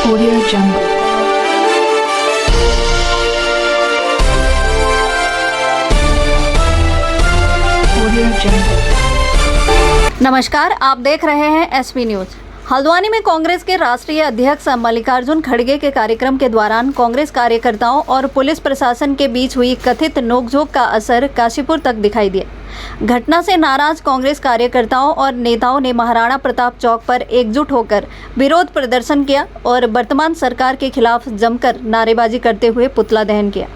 Audio Jungle. Audio Jungle. नमस्कार, आप देख रहे हैं एसपी न्यूज। हल्द्वानी में कांग्रेस के राष्ट्रीय अध्यक्ष मल्लिकार्जुन खड़गे के कार्यक्रम के दौरान कांग्रेस कार्यकर्ताओं और पुलिस प्रशासन के बीच हुई कथित नोकझोंक का असर काशीपुर तक दिखाई दिया। घटना से नाराज कांग्रेस कार्यकर्ताओं और नेताओं ने महाराणा प्रताप चौक पर एकजुट होकर विरोध प्रदर्शन किया और वर्तमान सरकार के खिलाफ जमकर नारेबाजी करते हुए पुतला दहन किया।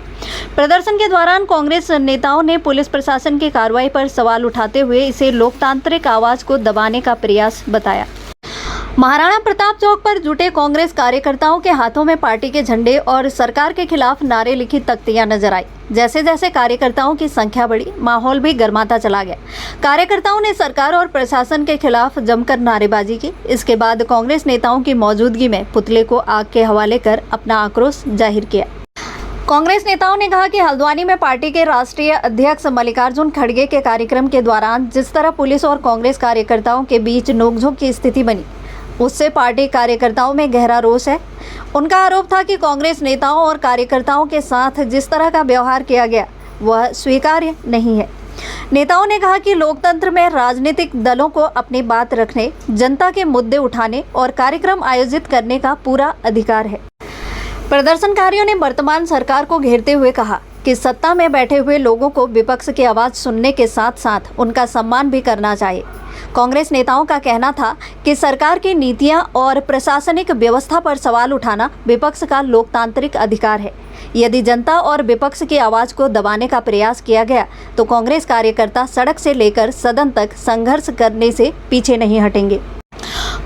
प्रदर्शन के दौरान कांग्रेस नेताओं ने पुलिस प्रशासन की कार्रवाई पर सवाल उठाते हुए इसे लोकतांत्रिक आवाज को दबाने का प्रयास बताया। महाराणा प्रताप चौक पर जुटे कांग्रेस कार्यकर्ताओं के हाथों में पार्टी के झंडे और सरकार के खिलाफ नारे लिखी तख्तियां नजर आई। जैसे जैसे कार्यकर्ताओं की संख्या बढ़ी, माहौल भी गर्माता चला गया। कार्यकर्ताओं ने सरकार और प्रशासन के खिलाफ जमकर नारेबाजी की। इसके बाद कांग्रेस नेताओं की मौजूदगी में पुतले को आग के हवाले कर अपना आक्रोश जाहिर किया। कांग्रेस नेताओं ने कहा कि हल्द्वानी में पार्टी के राष्ट्रीय अध्यक्ष मल्लिकार्जुन खड़गे के कार्यक्रम के दौरान जिस तरह पुलिस और कांग्रेस कार्यकर्ताओं के बीच नोकझोंक की स्थिति बनी, उससे पार्टी कार्यकर्ताओं में गहरा रोष है। उनका आरोप था कि कांग्रेस नेताओं और कार्यकर्ताओं के साथ जिस तरह का व्यवहार किया गया वह स्वीकार्य नहीं है। नेताओं ने कहा कि लोकतंत्र में राजनीतिक दलों को अपनी बात रखने, जनता के मुद्दे उठाने और कार्यक्रम आयोजित करने का पूरा अधिकार है। प्रदर्शनकारियों ने वर्तमान सरकार को घेरते हुए कहा कि सत्ता में बैठे हुए लोगों को विपक्ष की आवाज़ सुनने के साथ साथ उनका सम्मान भी करना चाहिए। कांग्रेस नेताओं का कहना था कि सरकार की नीतियां और प्रशासनिक व्यवस्था पर सवाल उठाना विपक्ष का लोकतांत्रिक अधिकार है। यदि जनता और विपक्ष की आवाज़ को दबाने का प्रयास किया गया तो कांग्रेस कार्यकर्ता सड़क से लेकर सदन तक संघर्ष करने से पीछे नहीं हटेंगे।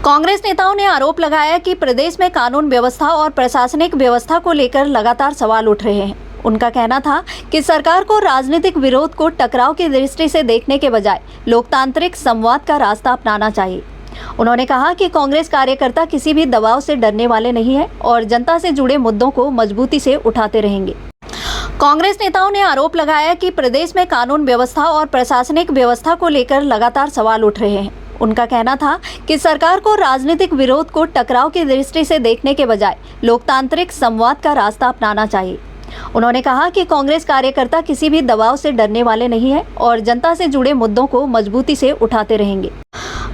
कांग्रेस नेताओं ने आरोप लगाया कि प्रदेश में कानून व्यवस्था और प्रशासनिक व्यवस्था को लेकर लगातार सवाल उठ रहे हैं। उनका कहना था कि सरकार को राजनीतिक विरोध को टकराव की दृष्टि से देखने के बजाय लोकतांत्रिक संवाद का रास्ता अपनाना चाहिए। उन्होंने कहा कि कांग्रेस कार्यकर्ता किसी भी दबाव से डरने वाले नहीं हैं और जनता से जुड़े मुद्दों को मजबूती से उठाते रहेंगे। कांग्रेस नेताओं ने आरोप लगाया कि प्रदेश में कानून व्यवस्था और प्रशासनिक व्यवस्था को लेकर लगातार सवाल उठ रहे हैं। उनका कहना था कि सरकार को राजनीतिक विरोध को टकराव की दृष्टि से देखने के बजाय लोकतांत्रिक संवाद का रास्ता अपनाना चाहिए। उन्होंने कहा कि कांग्रेस कार्यकर्ता किसी भी दबाव से डरने वाले नहीं हैं और जनता से जुड़े मुद्दों को मजबूती से उठाते रहेंगे।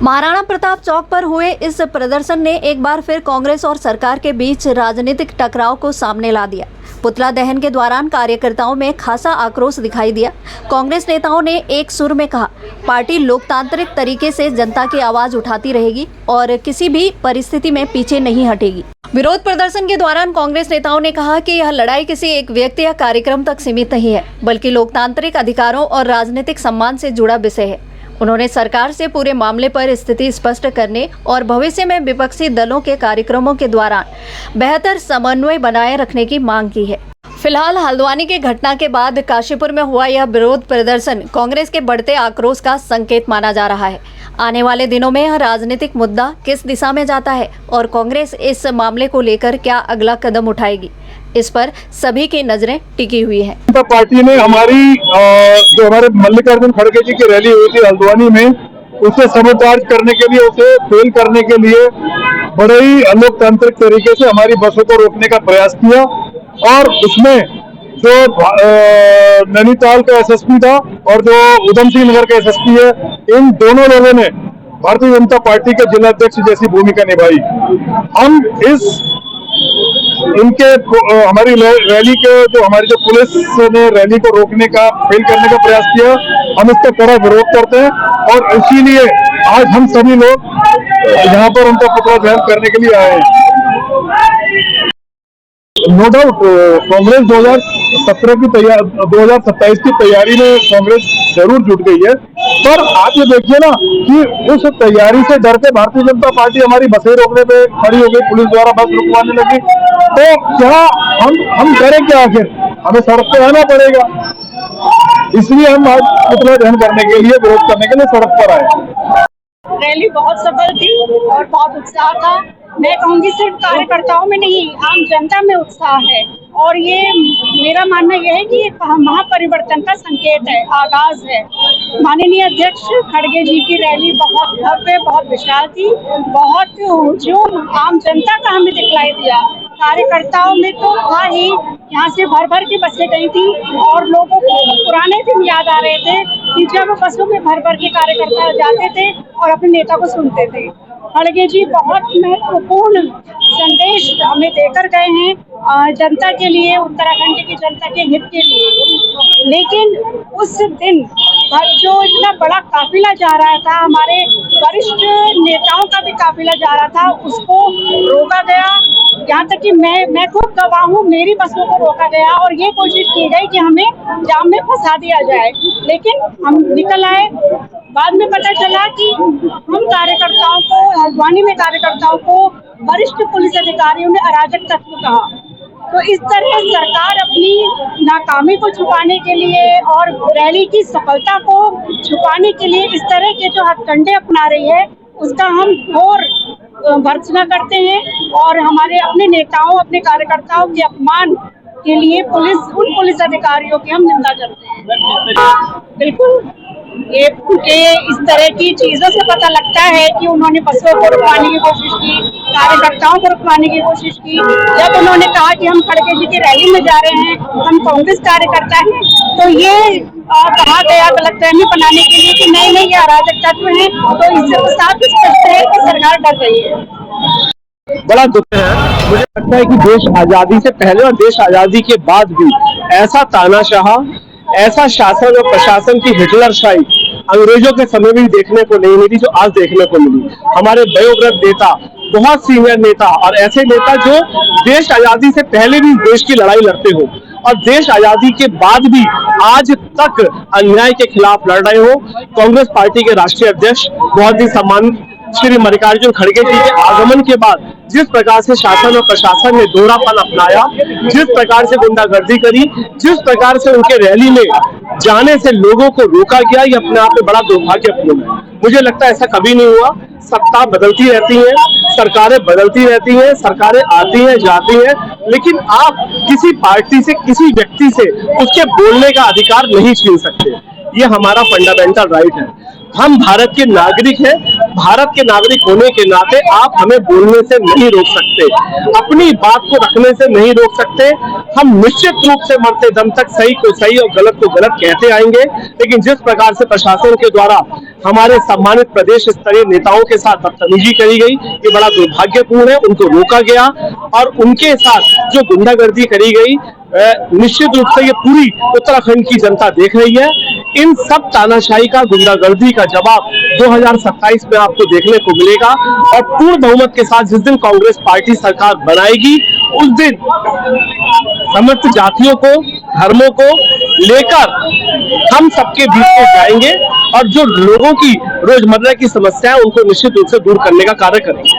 महाराणा प्रताप चौक पर हुए इस प्रदर्शन ने एक बार फिर कांग्रेस और सरकार के बीच राजनीतिक टकराव को सामने ला दिया। पुतला दहन के दौरान कार्यकर्ताओं में खासा आक्रोश दिखाई दिया। कांग्रेस नेताओं ने एक सुर में कहा, पार्टी लोकतांत्रिक तरीके से जनता की आवाज उठाती रहेगी और किसी भी परिस्थिति में पीछे नहीं हटेगी। विरोध प्रदर्शन के दौरान कांग्रेस नेताओं ने कहा कि यह लड़ाई किसी एक व्यक्ति या कार्यक्रम तक सीमित नहीं है, बल्कि लोकतांत्रिक अधिकारों और राजनीतिक सम्मान से जुड़ा विषय है। उन्होंने सरकार से पूरे मामले पर स्थिति स्पष्ट करने और भविष्य में विपक्षी दलों के कार्यक्रमों के दौरान बेहतर समन्वय बनाए रखने की मांग की है। फिलहाल हल्द्वानी की घटना के बाद काशीपुर में हुआ यह विरोध प्रदर्शन कांग्रेस के बढ़ते आक्रोश का संकेत माना जा रहा है। आने वाले दिनों में यह राजनीतिक मुद्दा किस दिशा में जाता है और कांग्रेस इस मामले को लेकर क्या अगला कदम उठाएगी, इस पर सभी की नजरें टिकी हुई हैं। पार्टी ने जो हमारे मल्लिकार्जुन खड़गे जी की रैली हुई थी हल्द्वानी में, उसे सबोटार्ज करने के लिए, उसे फेल करने के लिए बड़े ही अलोकतांत्रिक तरीके से हमारी बसों को रोकने का प्रयास किया और उसमें जो नैनीताल का एसएसपी था और जो उधमसिंह नगर का एसएसपी है, इन दोनों लोगों ने भारतीय जनता पार्टी के जिलाध्यक्ष जैसी भूमिका निभाई। हम हमारी रैली के हमारी जो पुलिस ने रैली को रोकने का, फेल करने का प्रयास किया, हम इसका कड़ा विरोध करते हैं और इसीलिए आज हम सभी लोग यहाँ पर उनका पुतला दहन करने के लिए आए हैं। नो डाउट कांग्रेस 2027 की तैयारी में कांग्रेस जरूर जुट गई है, पर आप ये देखिए ना कि उस तैयारी से डर के भारतीय जनता पार्टी हमारी बसें रोकने पे खड़ी हो गई, पुलिस द्वारा बस रुकवाने लगी। तो क्या हम करें क्या? आखिर हमें सड़क पे आना पड़ेगा, इसलिए हम आज पुतला दहन करने के लिए, विरोध करने के लिए सड़क पर आए। रैली बहुत सफल थी और बहुत उत्साह था। मैं कहूँगी सिर्फ कार्यकर्ताओं में नहीं, आम जनता में उत्साह है और ये मेरा मानना यह है कि ये महापरिवर्तन का संकेत है, आगाज है। माननीय अध्यक्ष खड़गे जी की रैली बहुत भव्य, बहुत विशाल थी, बहुत हुजूम आम जनता का हमें दिखलाई दिया। कार्यकर्ताओं में तो था ही, यहाँ से भर भर के बसें गई थी और लोगों को पुराने दिन याद आ रहे थे कि जब बसों में भर भर के कार्यकर्ता जाते थे और अपने नेता को सुनते थे। खड़गे जी बहुत महत्वपूर्ण संदेश हमें देकर गए हैं जनता के लिए, उत्तराखंड की जनता के हित के लिए। लेकिन उस दिन जो इतना बड़ा काफिला जा रहा था, हमारे वरिष्ठ नेताओं का भी काफिला जा रहा था, उसको रोका गया। यहाँ तक कि मैं खुद गवाह हूँ, मेरी बसों को रोका गया और ये कोशिश की गई कि हमें जाम में फंसा दिया जाए, लेकिन हम निकल आए। बाद में पता चला कि हम कार्यकर्ताओं को, हल्द्वानी में कार्यकर्ताओं को वरिष्ठ पुलिस अधिकारियों ने अराजक तत्व कहा। तो इस तरह सरकार अपनी नाकामी को छुपाने के लिए और रैली की सफलता को छुपाने के लिए इस तरह के जो हथकंडे अपना रही है, उसका हम घोर भर्त्सना करते हैं और हमारे अपने नेताओं, अपने कार्यकर्ताओं के अपमान के लिए उन पुलिस अधिकारियों की हम निंदा करते हैं। बिल्कुल, ये इस तरह की चीजों से पता लगता है कि उन्होंने बसों को रुकवाने की कोशिश की, कार्यकर्ताओं को रुकवाने की कोशिश की। जब उन्होंने कहा कि हम खड़गे जी की रैली में जा रहे हैं, हम कांग्रेस कार्यकर्ता हैं, तो ये कहा गया गलतफहमी बनाने के लिए कि नहीं ये अराजक तत्व है। तो इससे तो साफ स्पष्ट है कि सरकार डर रही है। बड़ा दुख है। मुझे लगता है कि देश आजादी से पहले और देश आजादी के बाद भी ऐसा तानाशाह, ऐसा शासन और प्रशासन की हिटलरशाही अंग्रेजों के समय में भी देखने को नहीं मिली जो आज देखने को मिली। हमारे वयोवृद्ध नेता, बहुत सीनियर नेता और ऐसे नेता जो देश आजादी से पहले भी देश की लड़ाई लड़ते हो और देश आजादी के बाद भी आज तक अन्याय के खिलाफ लड़ रहे हो। कांग्रेस पार्टी के राष्ट्रीय अध्यक्ष बहुत ही सम्मानित श्री मल्लिकार्जुन खड़गे जी के आगमन के बाद जिस प्रकार से शासन और प्रशासन ने दोहरापन अपनाया, जिस प्रकार से गुंडागर्दी करी, जिस प्रकार से उनके रैली में जाने से लोगों को रोका गया, ये अपने आप में बड़ा दुर्भाग्यपूर्ण है। मुझे लगता है ऐसा कभी नहीं हुआ। सत्ता बदलती रहती है, सरकारें बदलती रहती हैं, सरकारें आती हैं जाती हैं, लेकिन आप किसी पार्टी से, किसी व्यक्ति से उसके बोलने का अधिकार नहीं छीन सकते। ये हमारा फंडामेंटल राइट है। हम भारत के नागरिक हैं। भारत के नागरिक होने के नाते आप हमें बोलने से नहीं रोक सकते, अपनी बात को रखने से नहीं रोक सकते। हम निश्चित रूप से मरते दम तक सही को सही और गलत को गलत कहते आएंगे, लेकिन जिस प्रकार से प्रशासन के द्वारा हमारे सम्मानित प्रदेश स्तरीय नेताओं के साथ बदतमीजी करी गई, ये बड़ा दुर्भाग्यपूर्ण है। उनको रोका गया और उनके साथ जो गुंडागर्दी करी गई, निश्चित रूप से ये पूरी उत्तराखंड की जनता देख रही है। इन सब तानाशाही का, गुंडागर्दी का जवाब 2027 में आपको देखने को मिलेगा और पूर्ण बहुमत के साथ जिस दिन कांग्रेस पार्टी सरकार बनाएगी, उस दिन समस्त जातियों को, धर्मों को लेकर हम सबके बीच में जाएंगे और जो लोगों की रोजमर्रा की समस्या है उनको निश्चित रूप से दूर करने का कार्य करेंगे।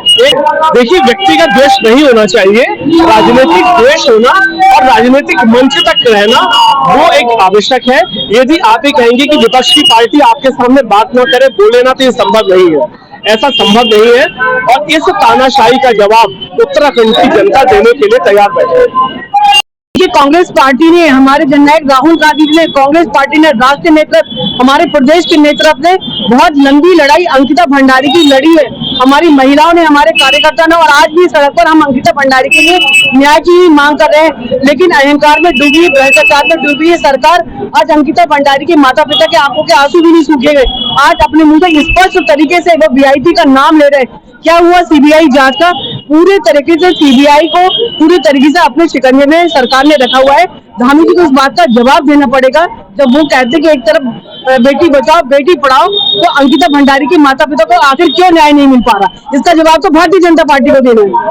देखिए, व्यक्तिगत द्वेष नहीं होना चाहिए, राजनीतिक द्वेष होना और राजनीतिक मंच तक रहना वो एक आवश्यक है। यदि आप ये कहेंगे कि विपक्ष की पार्टी आपके सामने बात न करे, बोले ना, तो ये संभव नहीं है, ऐसा संभव नहीं है। और इस तानाशाही का जवाब उत्तराखंड की जनता देने के लिए तैयार बैठे। कांग्रेस पार्टी ने, हमारे जननायक राहुल गांधी ने, कांग्रेस पार्टी ने, राष्ट्रीय नेतृत्व, हमारे प्रदेश के नेतृत्व ने बहुत लंबी लड़ाई अंकिता भंडारी की लड़ी है। हमारी महिलाओं ने, हमारे कार्यकर्ता ने, और आज भी सड़क पर हम अंकिता भंडारी के लिए न्याय की मांग कर रहे हैं। लेकिन अहंकार में डूबी, भ्रष्टाचार में डूबी है सरकार। आज अंकिता भंडारी के माता पिता के आंखों के आंसू भी नहीं सूखे गए। आज अपने मुंह से स्पष्ट तरीके से वो वीआईपी का नाम ले रहे हैं। क्या हुआ सीबीआई जांच का? पूरे तरीके से सीबीआई को पूरे तरीके से अपने शिकंजे में सरकार ने रखा हुआ है। हमें भी तो इस बात का जवाब देना पड़ेगा। जब वो कहते कि एक तरफ बेटी बचाओ बेटी पढ़ाओ, तो अंकिता भंडारी के माता पिता को आखिर क्यों न्याय नहीं मिल पा रहा? इसका जवाब तो भारतीय जनता पार्टी को देना है।